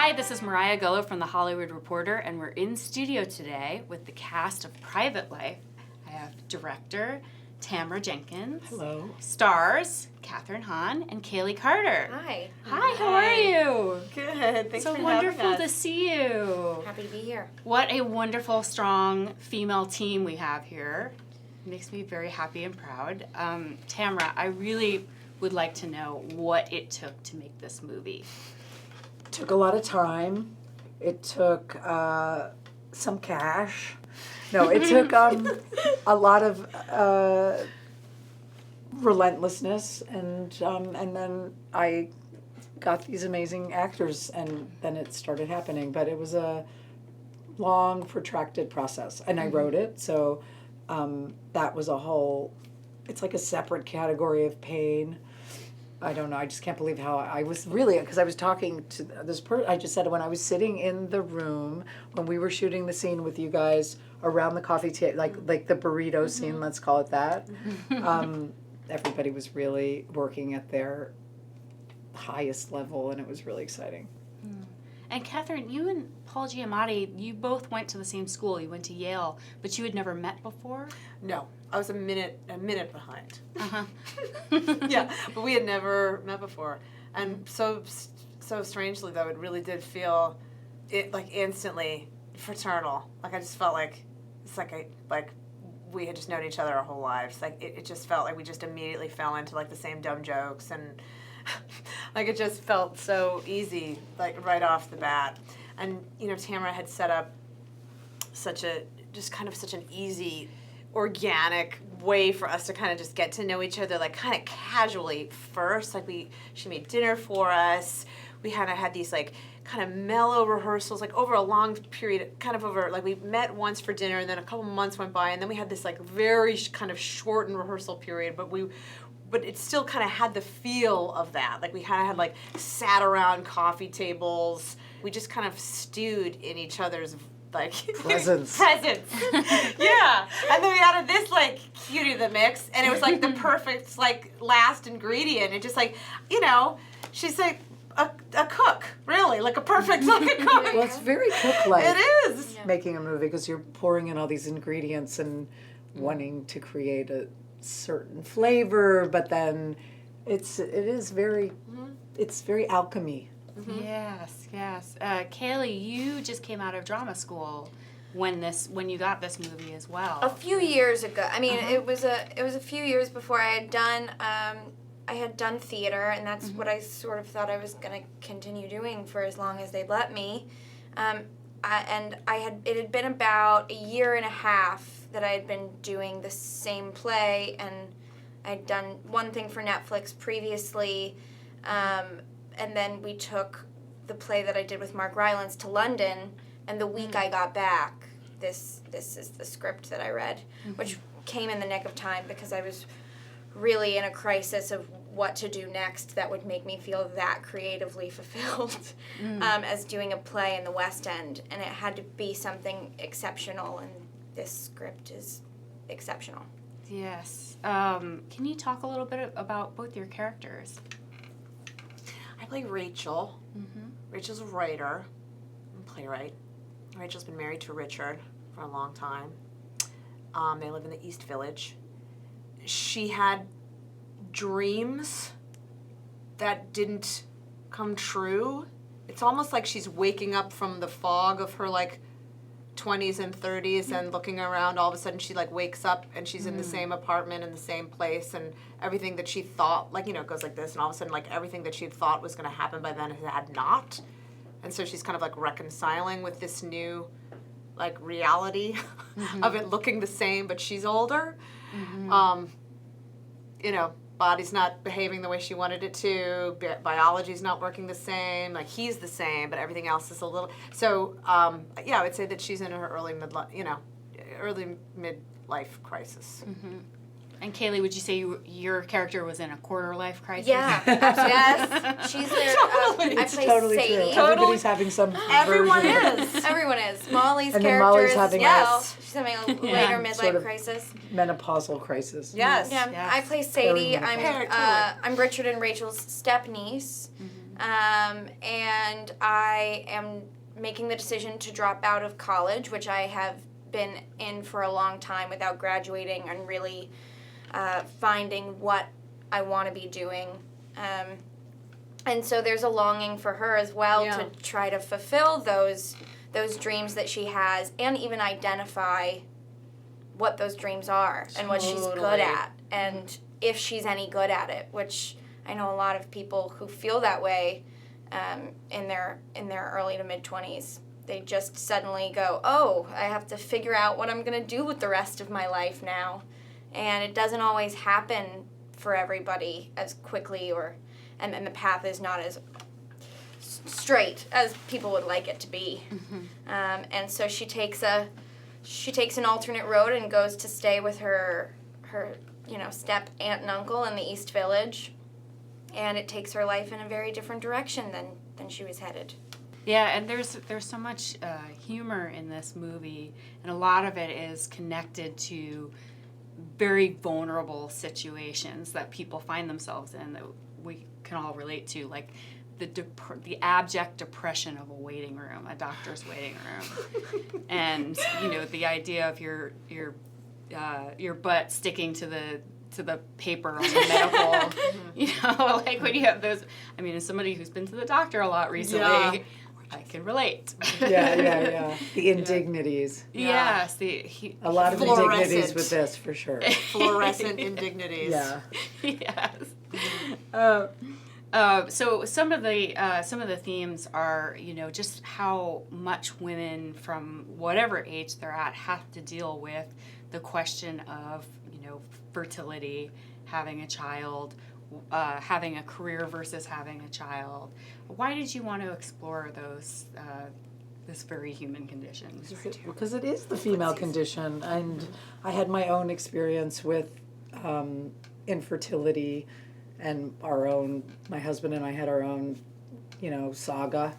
Hi, this is Mariah Gullo from The Hollywood Reporter, and we're in studio today with the cast of Private Life. I have director Tamara Jenkins. Hello. Stars Kathryn Hahn and Kayli Carter. Hi. Hi, how are you? Good. Thanks So for having wonderful us. to see you. Happy to be here. What a wonderful, strong female team we have here. Makes me very happy and proud. Tamara, I really would like to know what it took to make this movie. It took a lot of time. It took some cash. No, it took a lot of relentlessness, and then I got these amazing actors, and then it started happening. But it was a long, protracted process, and I wrote it, so that was a whole. It's like a separate category of pain. I don't know. I just can't believe how I was really, because I was talking to this person. I just said when I was sitting in the room when we were shooting the scene with you guys around the coffee table, like the burrito scene, let's call it that. Everybody was really working at their highest level, and it was really exciting. And Kathryn, you and Paul Giamatti, you both went to the same school. You went to Yale, but you had never met before? No, I was a minute behind. Uh-huh. Yeah, but we had never met before, and so strangely though, it really did feel, it like instantly fraternal. Like I just felt like it's like we had just known each other our whole lives. Like it just felt like we just immediately fell into like the same dumb jokes, and like it just felt so easy, like right off the bat. And you know, Tamara had set up such an easy, organic way for us to kind of just get to know each other, like kind of casually first. Like she made dinner for us. We kind of had these like kind of mellow rehearsals, like over a long period, kind of over, like we met once for dinner, and then a couple months went by, and then we had this like very kind of shortened rehearsal period, but it still kind of had the feel of that. Like we kind of had like sat around coffee tables. We just kind of stewed in each other's like Presence. Yeah. And then we added this like cutie to the mix, and it was like the perfect like last ingredient. It just like, you know, she's like a cook, really, like a perfect like a cook. Well, it's very cook-like. It is. Making a movie, because you're pouring in all these ingredients and wanting to create a certain flavor, but then it's very alchemy. Yes. Kayli, you just came out of drama school when you got this movie as well. A few years ago. I mean, it was a few years before I had done theater, and that's what I sort of thought I was going to continue doing for as long as they'd let me. It had been about a year and a half that I had been doing the same play, and I'd done one thing for Netflix previously, and then we took the play that I did with Mark Rylance to London, and the week I got back, this is the script that I read, which came in the nick of time because I was really in a crisis of what to do next that would make me feel that creatively fulfilled as doing a play in the West End, and it had to be something exceptional, and this script is exceptional. Yes. Can you talk a little bit about both your characters? I play Rachel. Rachel's a writer and playwright. Rachel's been married to Richard for a long time. They live in the East Village. She had dreams that didn't come true. It's almost like she's waking up from the fog of her like 20s and 30s and looking around. All of a sudden she like wakes up and she's in the same apartment in the same place, and everything that she thought, like, you know, it goes like this, and all of a sudden like everything that she thought was going to happen by then had not. And so she's kind of like reconciling with this new like reality of it looking the same, but she's older. You know, body's not behaving the way she wanted it to, biology's not working the same, like he's the same, but everything else is a little, so yeah, I would say that she's in her early midlife crisis. And Kayli, would you say your character was in a quarter life crisis? Yeah, yes. She's there. Totally. I It's play totally Sadie. true. Everybody's having some Everyone version. is. Everyone is. Molly's And then character Molly's is having as well. a- She's having a later midlife sort of crisis. Menopausal crisis. Yes. Yeah, Yes. I play Sadie. Very I'm totally. I'm Richard and Rachel's step niece. And I am making the decision to drop out of college, which I have been in for a long time without graduating and really finding what I want to be doing. And so there's a longing for her as well to try to fulfill those dreams that she has, and even identify what those dreams are and what she's good at, and if she's any good at it, which I know a lot of people who feel that way in their early to mid-20s. They just suddenly go, oh, I have to figure out what I'm going to do with the rest of my life now. And it doesn't always happen for everybody as quickly, and the path is not as straight as people would like it to be. And so she takes an alternate road and goes to stay with her step aunt and uncle in the East Village, and it takes her life in a very different direction than she was headed. Yeah, and there's so much humor in this movie, and a lot of it is connected to very vulnerable situations that people find themselves in that we can all relate to, like the abject depression of a waiting room, a doctor's waiting room, and the idea of your butt sticking to the paper on the medical, like when you have those. I mean, as somebody who's been to the doctor a lot recently, I can relate. Yeah. The indignities. Yes, a lot of indignities with this, for sure. Fluorescent indignities. Yeah. Yes. So some of the themes are, just how much women from whatever age they're at have to deal with the question of, fertility, having a child, having a career versus having a child. Why did you want to explore those, this very human condition? Because it is the female condition, and I had my own experience with infertility, and my husband and I had our own, saga.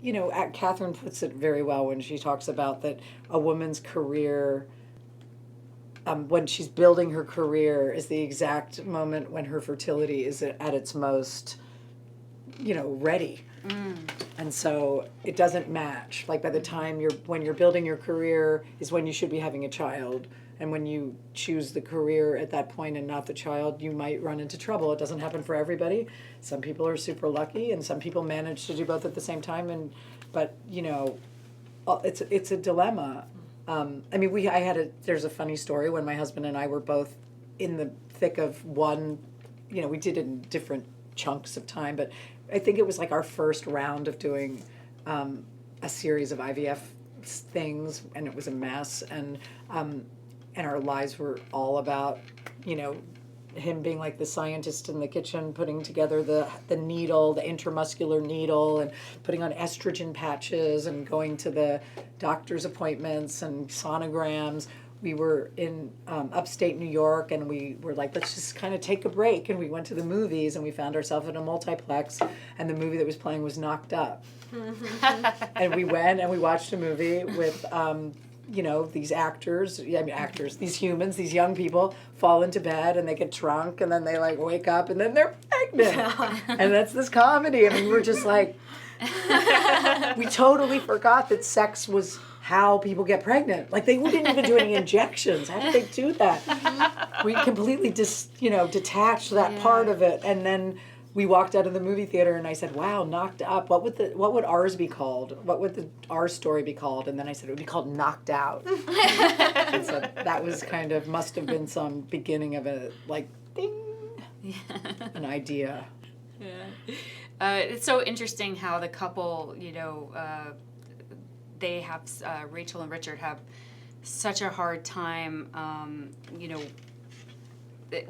Kathryn puts it very well when she talks about that a woman's career, when she's building her career, is the exact moment when her fertility is at its most, ready. And so it doesn't match. Like by the time when you're building your career is when you should be having a child. And when you choose the career at that point and not the child, you might run into trouble. It doesn't happen for everybody. Some people are super lucky, and some people manage to do both at the same time. But it's a dilemma. There's a funny story when my husband and I were both in the thick of one. We did it in different chunks of time, but I think it was like our first round of doing a series of IVF things, and it was a mess. And our lives were all about, him being like the scientist in the kitchen, putting together the needle, the intramuscular needle, and putting on estrogen patches and going to the doctor's appointments and sonograms. We were in upstate New York, and we were like, let's just kind of take a break. And we went to the movies, and we found ourselves in a multiplex, and the movie that was playing was Knocked Up. And we went and we watched a movie with these these humans, these young people fall into bed and they get drunk, and then they wake up and then they're pregnant. And that's this comedy. I mean, we're just like, we totally forgot that sex was how people get pregnant. Like they didn't even do any injections. How did they do that? We completely detached that part of it. And then we walked out of the movie theater, and I said, wow, Knocked Up. What would ours be called? What would our story be called? And then I said, it would be called Knocked Out. And so that was must have been some beginning of a, ding, an idea. Yeah. It's so interesting how the couple, they have, Rachel and Richard have such a hard time,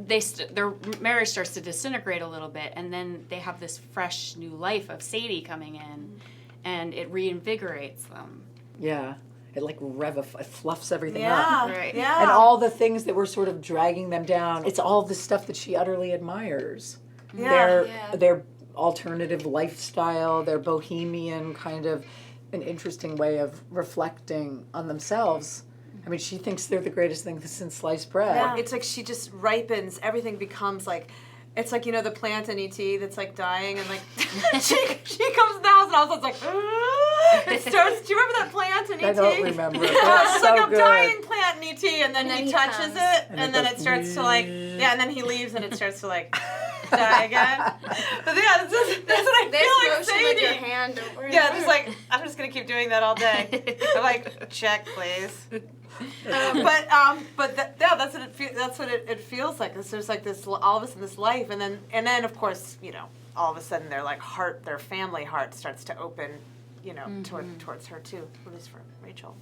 their marriage starts to disintegrate a little bit, and then they have this fresh new life of Sadie coming in, and it reinvigorates them. Yeah, it it fluffs everything up. Right. Yeah. And all the things that were sort of dragging them down, it's all the stuff that she utterly admires. Yeah. Their alternative lifestyle, their bohemian kind of an interesting way of reflecting on themselves. I mean, she thinks they're the greatest thing since sliced bread. Yeah. It's like she just ripens. Everything becomes it's like, the plant in E.T. that's like dying and like she comes in the house and all of a sudden it's like it starts. Do you remember that plant in E.T.? I don't remember. It's So like a good. dying plant in E.T. and then he touches comes. it And and it then goes, it starts to like and then he leaves and it starts to like die again. But yeah, that's what I This feel like motion with your Sadie. hand over. Yeah, just like I'm just gonna keep doing that all day. I'm like, check, please. That's what it feels like. There's like this all of a sudden this life, and then of course all of a sudden their family heart starts to open, towards her too, at least for Rachel.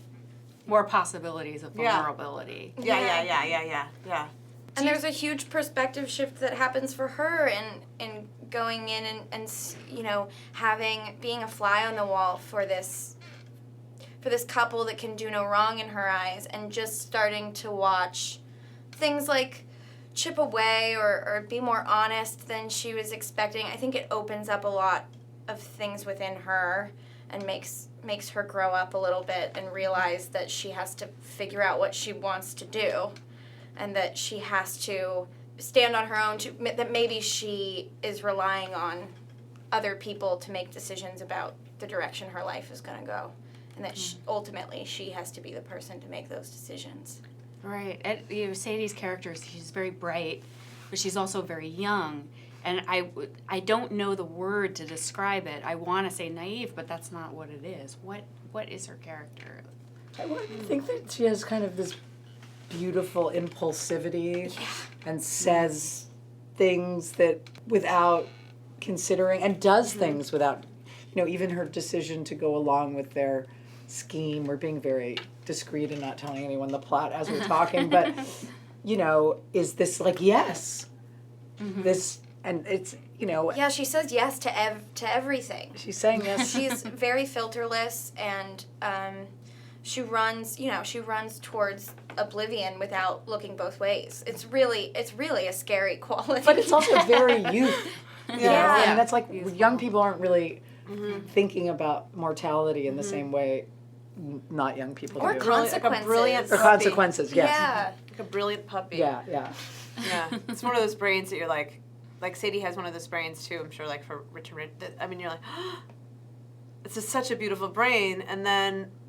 More possibilities of Yeah. vulnerability. Yeah. And there's a huge perspective shift that happens for her in going in and being a fly on the wall for this couple that can do no wrong in her eyes, and just starting to watch things like chip away or be more honest than she was expecting. I think it opens up a lot of things within her and makes her grow up a little bit and realize that she has to figure out what she wants to do, and that she has to stand on her own, that maybe she is relying on other people to make decisions about the direction her life is going to go, and that ultimately she has to be the person to make those decisions. Right. And, Sadie's character, she's very bright, but she's also very young. And I don't know the word to describe it. I want to say naive, but that's not what it is. What is her character? I think that she has kind of this beautiful impulsivity and says things that without considering, and does things without, even her decision to go along with their scheme. We're being very discreet and not telling anyone the plot as we're talking, but, is this like, yes, this, and it's, Yeah, she says yes to everything. she's saying yes. She's very filterless, and she runs towards oblivion without looking both ways. It's really a scary quality. But it's also very youth. Yeah. And that's like, Youthful. young people aren't really thinking about mortality in the same way not young people Or do. consequences. Like a brilliant Or puppy. consequences, yes. Yeah. Like a brilliant puppy. Yeah. Yeah, it's one of those brains that you're like Sadie has one of those brains too. I'm sure, like for Richard. You're like, it's just such a beautiful brain,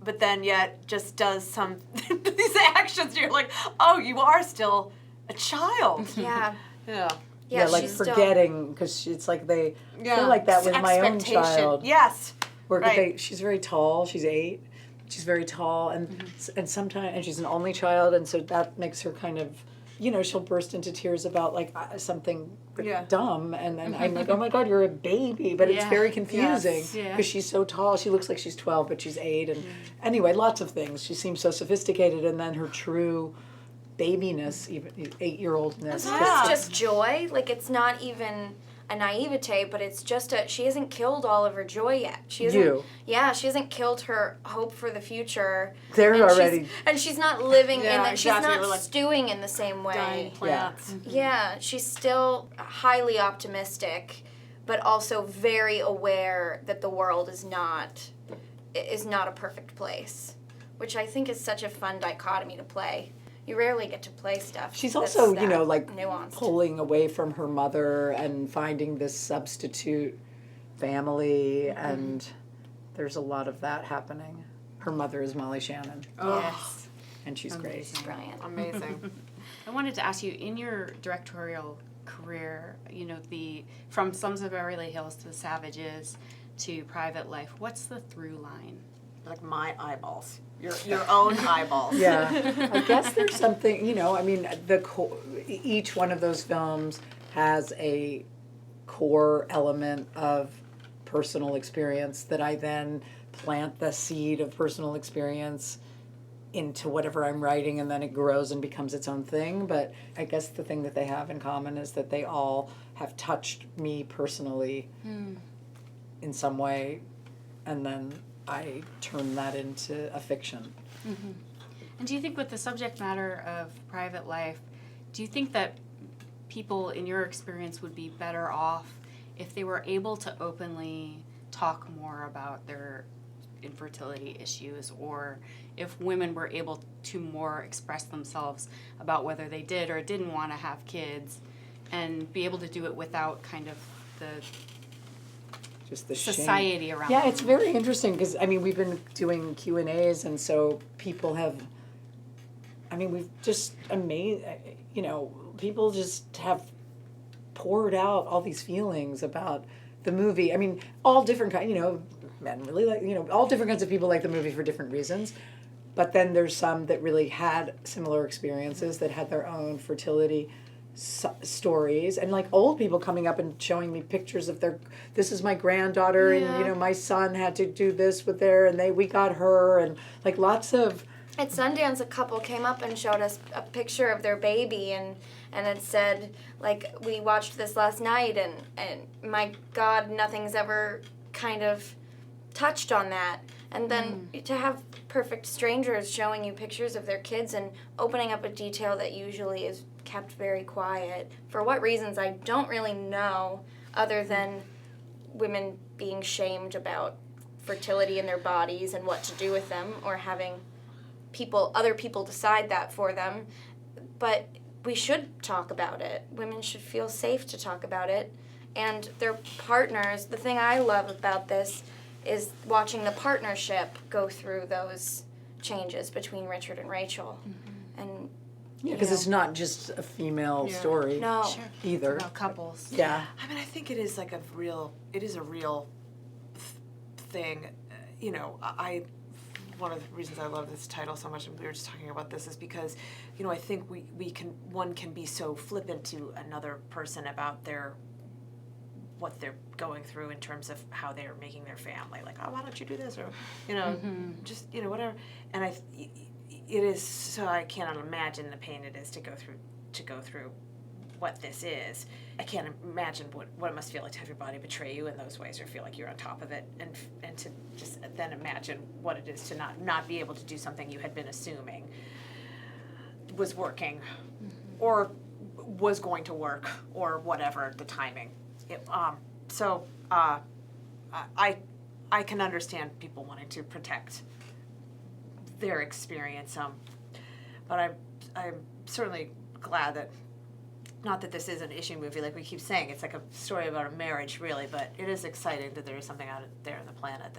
but then yet just does some these actions. You're like, oh, you are still a child. Yeah. Yeah. Yeah, like she's forgetting, because it's like they Yeah. feel like that with my own Expectation. child. Yes. Where Right. she's very tall, she's 8, she's very tall, and sometimes, and she's an only child, and so that makes her kind of, she'll burst into tears about like something Yeah. dumb, and then I'm like, oh my God, you're a baby, but it's Yeah. very confusing Yes. Yeah. because she's so tall. She looks like she's 12, but she's 8, and anyway, lots of things. She seems so sophisticated, and then her true babiness, even 8-year-oldness. It's just joy. Like, it's not even a naivete, but it's just she hasn't killed all of her joy yet. She hasn't. Yeah, she hasn't killed her hope for the future. They're And already. she's not living in Yeah, that. exactly. She's We're not like stewing in the same way. Dying plants. Yeah, she's still highly optimistic, but also very aware that the world is not a perfect place, which I think is such a fun dichotomy to play. You rarely get to play stuff. She's that's also, that like nuanced. pulling away from her mother and finding this substitute family, and there's a lot of that happening. Her mother is Molly Shannon, Yes. and she's great. Brilliant. Amazing. I wanted to ask you, in your directorial career, from Slums of Beverly Hills to The Savages to Private Life, what's the through line? Like my eyeballs. Your own eyeballs. Yeah, I guess there's something, each one of those films has a core element of personal experience that I then plant the seed of personal experience into whatever I'm writing, and then it grows and becomes its own thing. But I guess the thing that they have in common is that they all have touched me personally in some way, and then I turn that into a fiction. And do you think with the subject matter of Private Life, do you think that people in your experience would be better off if they were able to openly talk more about their infertility issues, or if women were able to more express themselves about whether they did or didn't want to have kids, and be able to do it without kind of the Just the shame. society around Yeah, them. it's very interesting because I mean we've been doing Q&As and so people have. I mean we've just amazed. You know, people just have poured out all these feelings about the movie. I mean, all different kinds. You know, men really like. You know, all different kinds of people like the movie for different reasons. But then there's some that really had similar experiences that had their own fertility stories, and like old people coming up and showing me pictures of their, this is my granddaughter, and you know my son had to do this with their, and we got her, and like lots of. At Sundance, a couple came up and showed us a picture of their baby, and it said, like, we watched this last night, and my God, nothing's ever kind of touched on that. And then to have perfect strangers showing you pictures of their kids and opening up a detail that usually is kept very quiet. For what reasons, I don't really know, other than women being shamed about fertility in their bodies and what to do with them, or having other people decide that for them. But we should talk about it. Women should feel safe to talk about it. And their partners, the thing I love about this is watching the partnership go through those changes between Richard and Rachel. And Yeah, because it's not just a female story. No. Sure. Either. About couples. Yeah. I mean, I think it is like a real thing. You know, one of the reasons I love this title so much, and we were just talking about this, is because, you know, I think one can be so flippant to another person about what they're going through in terms of how they're making their family. Like, oh, why don't you do this? Or, you know, just, you know, whatever. And it is, so I cannot imagine the pain it is to go through what this is. I can't imagine what it must feel like to have your body betray you in those ways, or feel like you're on top of it, and to just then imagine what it is to not be able to do something you had been assuming was working, or was going to work, or whatever the timing. I can understand people wanting to protect their experience, but I'm certainly glad that, not that this is an issue movie like we keep saying, it's like a story about a marriage really, but it is exciting that there is something out there on the planet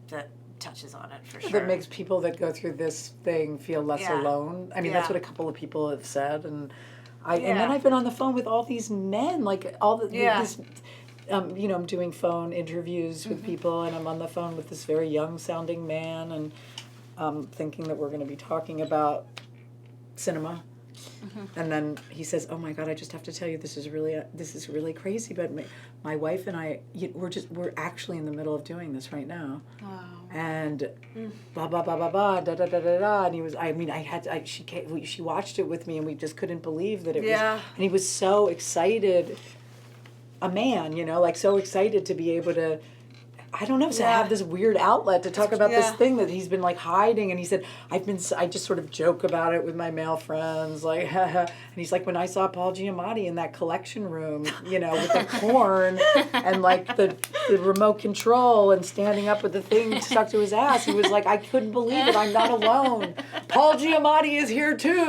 that touches on it for sure. That makes people that go through this thing feel less alone. I mean, that's what a couple of people have said, and and then I've been on the phone with all these men, like all the this, you know, I'm doing phone interviews with people, and I'm on the phone with this very young sounding man, and thinking that we're going to be talking about cinema. And then he says, "Oh my God, I just have to tell you, this is really crazy. But my wife and I, we're actually in the middle of doing this right now." Wow. And blah blah blah blah blah da da da da da. And he was, she watched it with me, and we just couldn't believe that it was. And he was so excited, a man, you know, like so excited to be able to. I don't know, to have this weird outlet to talk about this thing that he's been like hiding. And he said, I just sort of joke about it with my male friends, like, and he's like, when I saw Paul Giamatti in that collection room, you know, with the corn and like the remote control and standing up with the thing stuck to his ass, he was like, I couldn't believe it, I'm not alone. Paul Giamatti is here too.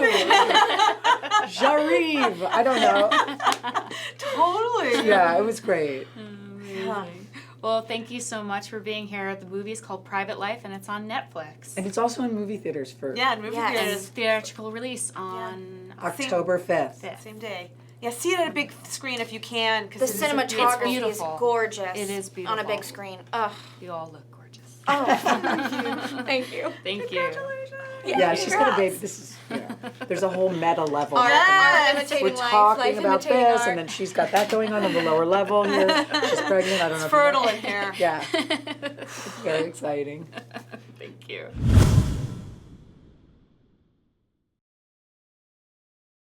J'arrive. I don't know. Totally. Yeah, it was great. Amazing. Well, thank you so much for being here. The movie's called Private Life, and it's on Netflix. And it's also in movie theaters for in movie And theaters. theatrical release on October 5th. Same day. Yeah, see it at a big screen if you can. the Cause cinematography is beautiful. gorgeous. It is beautiful. On a big screen. Ugh. You all look gorgeous. Oh, thank you. Thank you. Yeah, she's got a baby. This is, there's a whole meta level. Art imitating We're life, talking life about imitating this, art. and then she's got that going on the lower level here. She's pregnant. I don't know. It's fertile in here. Yeah. It's very exciting. Thank you.